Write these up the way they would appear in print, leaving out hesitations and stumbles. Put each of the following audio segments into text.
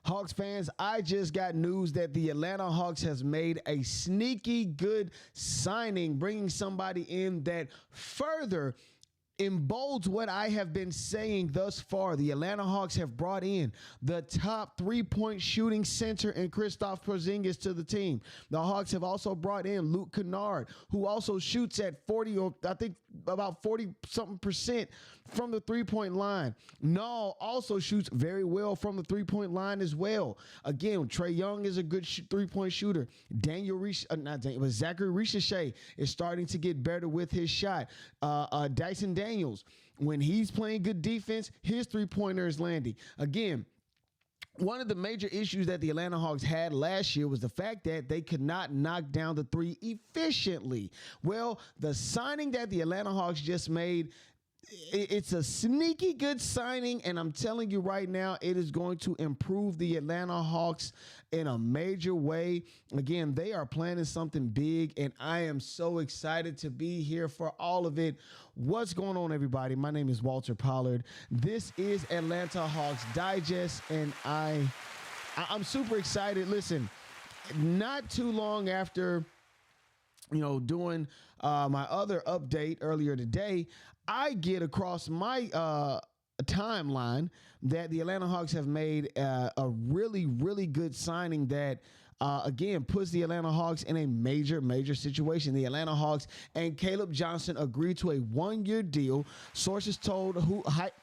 Hawks fans, I just got news that the Atlanta Hawks has made a sneaky good signing, bringing somebody in that further embolds what I have been saying thus far. The Atlanta Hawks have brought in the top three-point shooting center in Kristaps Porzingis to the team. The Hawks have also brought in Luke Kennard, who also shoots at 40, or I think about 40-something% from the three-point line. Null also shoots very well from the three-point line as well. Again, Trae Young is a good three-point shooter. Zaccharie Risacher is starting to get better with his shot. Dyson Daniels, when he's playing good defense, his three-pointer is landing. Again, one of the major issues that the Atlanta Hawks had last year was the fact that they could not knock down the three efficiently. Well, the signing that the Atlanta Hawks just made, it's a sneaky good signing, and I'm telling you right now, it is going to improve the Atlanta Hawks in a major way. Again, they are planning something big, and I am so excited to be here for all of it. What's going on, everybody? My name is Walter Pollard. This is Atlanta Hawks Digest, and I'm super excited. Listen, not too long after doing my other update earlier today, I get across my timeline that the Atlanta Hawks have made a really, really good signing that, again, puts the Atlanta Hawks in a major, major situation. The Atlanta Hawks and Caleb Johnson agreed to a one-year deal. Sources told Hoops Hype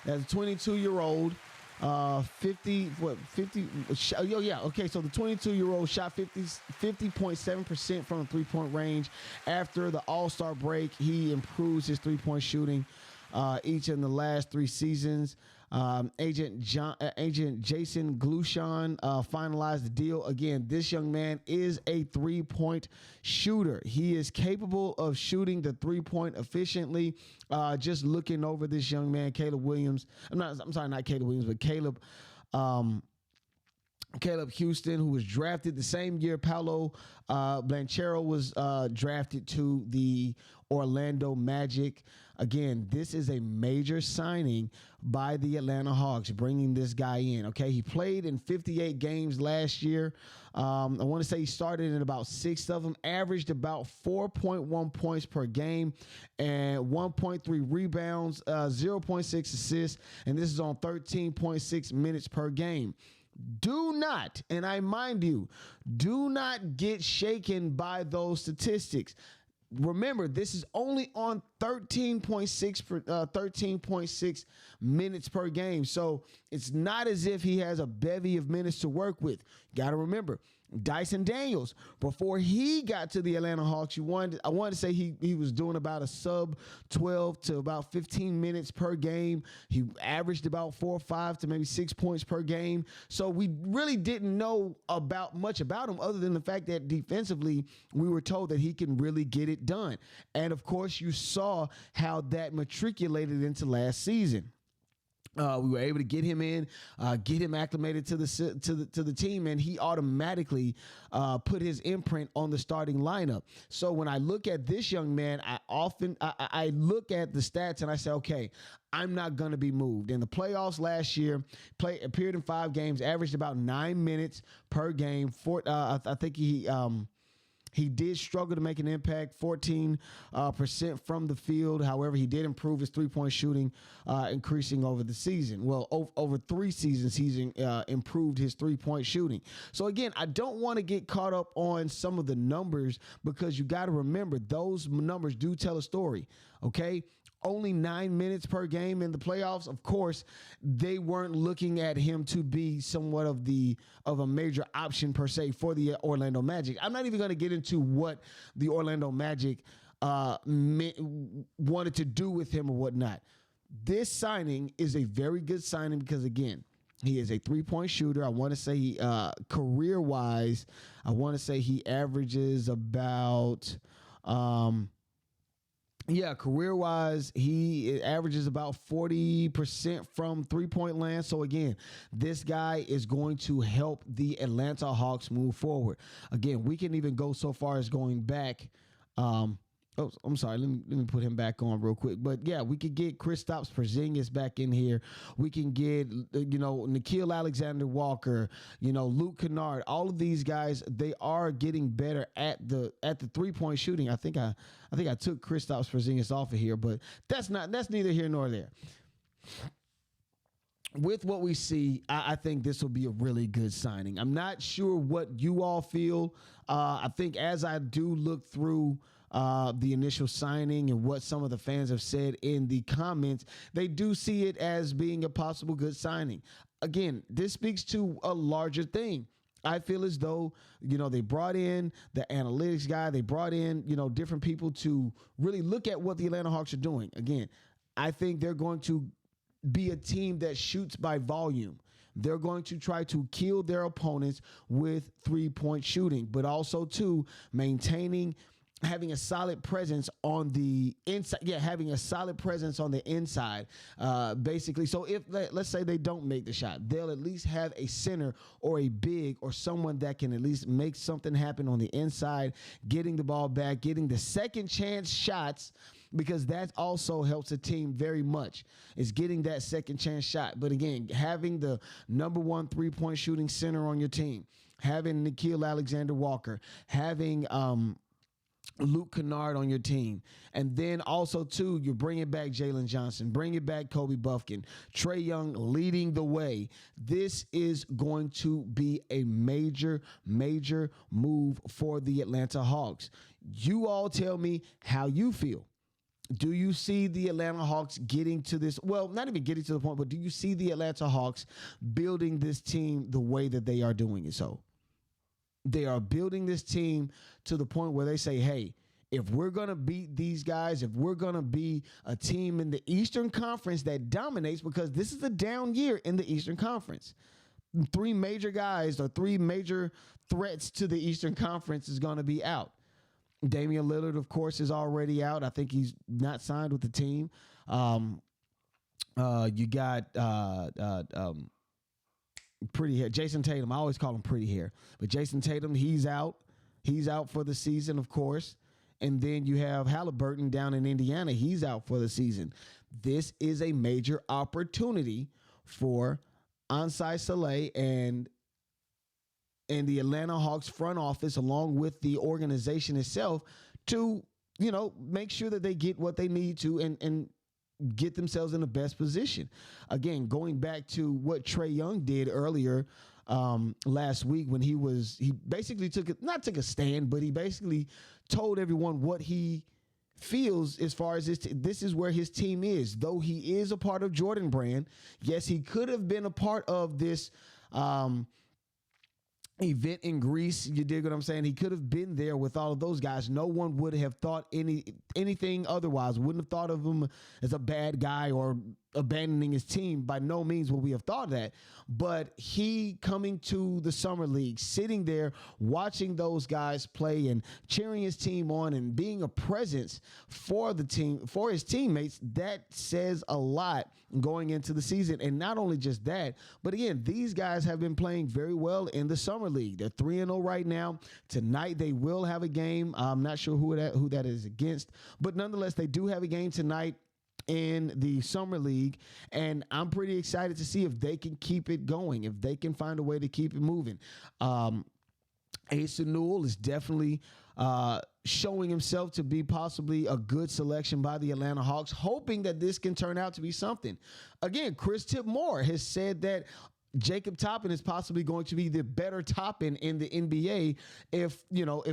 that the 22-year-old 50. Okay, so the 22-year-old shot 50.7% from the three-point range. After the All-Star break, he improves his three-point shooting each in the last 3 seasons. Agent Jason Glushan finalized the deal. Again, this young man is a three-point shooter. He is capable of shooting the three-point efficiently. Just looking over this young man, Caleb Williams. Not Caleb Williams, but Caleb Houstan, who was drafted the same year Paolo Banchero was drafted to the Orlando Magic. Again, this is a major signing by the Atlanta Hawks, bringing this guy in. Okay, he played in 58 games last year. I want to say he started in about 6 of them, averaged about 4.1 points per game and 1.3 rebounds, 0.6 assists, and this is on 13.6 minutes per game. Do not, and I mind you, do not get shaken by those statistics. Remember, this is only on 13.6 minutes per game. So it's not as if he has a bevy of minutes to work with. Got to remember, Dyson Daniels, before he got to the Atlanta Hawks, I wanted to say he was doing about a sub 12 to about 15 minutes per game. He averaged about 4 or 5 to maybe 6 points per game. So we really didn't know much about him other than the fact that defensively we were told that he can really get it done. And of course, you saw how that matriculated into last season. We were able to get him in, get him acclimated to the team, and he automatically put his imprint on the starting lineup. So when I look at this young man, I look at the stats and I say, okay, I'm not going to be moved. In the playoffs last year, appeared in 5 games, averaged about 9 minutes per game. I think he did struggle to make an impact, 14% from the field. However, he did improve his three-point shooting, increasing over the season. Well, over 3 seasons, he's improved his three-point shooting. So, again, I don't want to get caught up on some of the numbers because you got to remember those numbers do tell a story, okay? Only 9 minutes per game in the playoffs. Of course, they weren't looking at him to be somewhat of a major option per se for the Orlando Magic. I'm not even going to get into what the Orlando Magic wanted to do with him or whatnot. This signing is a very good signing because, again, he is a three-point shooter. I want to say career-wise, I want to say he averages about career-wise, he averages about 40% from three-point land. So, again, this guy is going to help the Atlanta Hawks move forward. Again, we can even go so far as going back Oh, I'm sorry. Let me put him back on real quick. But yeah, we could get Kristaps Porzingis back in here. We can get Nickeil Alexander-Walker, Luke Kennard. All of these guys, they are getting better at the 3-point shooting. I think I took Kristaps Porzingis off of here, but that's neither here nor there. With what we see, I think this will be a really good signing. I'm not sure what you all feel. I think as I do look through the initial signing and what some of the fans have said in the comments, they do see it as being a possible good signing. Again, this speaks to a larger thing. I feel as though, they brought in the analytics guy. They brought in, different people to really look at what the Atlanta Hawks are doing. Again, I think they're going to be a team that shoots by volume. They're going to try to kill their opponents with 3-point shooting, but also to having a solid presence on the inside. Yeah, having a solid presence on the inside, basically. So if, let's say they don't make the shot, they'll at least have a center or a big or someone that can at least make something happen on the inside, getting the ball back, getting the second chance shots, because that also helps a team very much, is getting that second chance shot. But again, having the number one 3-point shooting center on your team, having Nickeil Alexander-Walker, having Luke Kennard on your team. And then also, too, you're bringing back Jalen Johnson, bringing back Kobe Buffkin, Trae Young leading the way. This is going to be a major, major move for the Atlanta Hawks. You all tell me how you feel. Do you see the Atlanta Hawks getting to this? Well, not even getting to the point, but do you see the Atlanta Hawks building this team the way that they are doing it? So they are building this team to the point where they say, hey, if we're going to beat these guys, if we're going to be a team in the Eastern Conference that dominates, because this is a down year in the Eastern Conference. 3 major guys or 3 major threats to the Eastern Conference is going to be out. Damian Lillard, of course, is already out. I think he's not signed with the team. You got pretty hair. Jason Tatum. I always call him pretty hair. But Jason Tatum, he's out. He's out for the season, of course. And then you have Halliburton down in Indiana. He's out for the season. This is a major opportunity for Onsi Saleh and the Atlanta Hawks front office, along with the organization itself, to, make sure that they get what they need to and get themselves in the best position. Again, going back to what Trae Young did earlier last week, when he basically not took a stand, but he basically told everyone what he feels as far as this is where his team is. Though he is a part of Jordan Brand, yes, he could have been a part of this event in Greece. You dig what I'm saying? He could have been there with all of those guys. No one would have thought anything otherwise. Wouldn't have thought of him as a bad guy or abandoning his team. By no means would we have thought that. But he coming to the summer league, sitting there watching those guys play and cheering his team on and being a presence for the team, for his teammates, that says a lot going into the season. And not only just that, but again, these guys have been playing very well in the summer league. They're 3-0 right now. Tonight they will have a game. I'm not sure who that is against, but nonetheless, they do have a game tonight in the summer league, and I'm pretty excited to see if they can keep it going, if they can find a way to keep it moving. Asa Newell is definitely showing himself to be possibly a good selection by the Atlanta Hawks, hoping that this can turn out to be something. Again, Chris Tipmore has said that Jacob Toppin is possibly going to be the better Toppin in the NBA if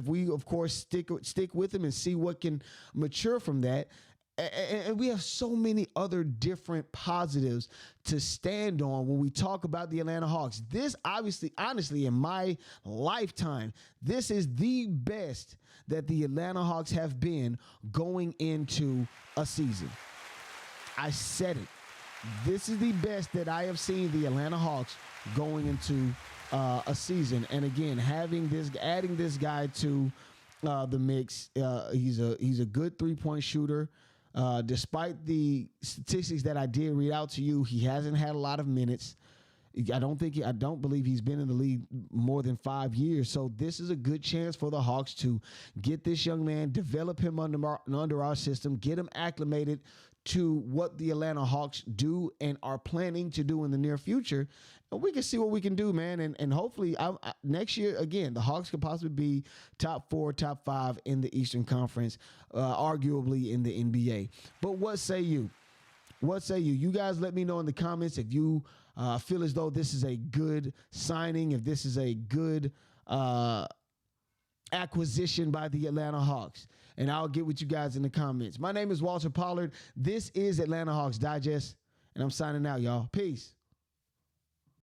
we, of course, stick with him and see what can mature from that. And we have so many other different positives to stand on when we talk about the Atlanta Hawks. This obviously, honestly, in my lifetime, this is the best that the Atlanta Hawks have been going into a season. I said it. This is the best that I have seen the Atlanta Hawks going into a season. And again, adding this guy to the mix, he's a good 3-point shooter. Despite the statistics that I did read out to you, he hasn't had a lot of minutes. I don't believe he's been in the league more than 5 years. So this is a good chance for the Hawks to get this young man, develop him under our system, get him acclimated to what the Atlanta Hawks do and are planning to do in the near future. And we can see what we can do, man. And hopefully next year, again, the Hawks could possibly be top 4, top 5 in the Eastern Conference, arguably in the NBA. But what say you? What say you? You guys let me know in the comments if you feel as though this is a good signing, if this is a good acquisition by the Atlanta Hawks. And I'll get with you guys in the comments. My name is Walter Pollard. This is Atlanta Hawks Digest, and I'm signing out, y'all. Peace.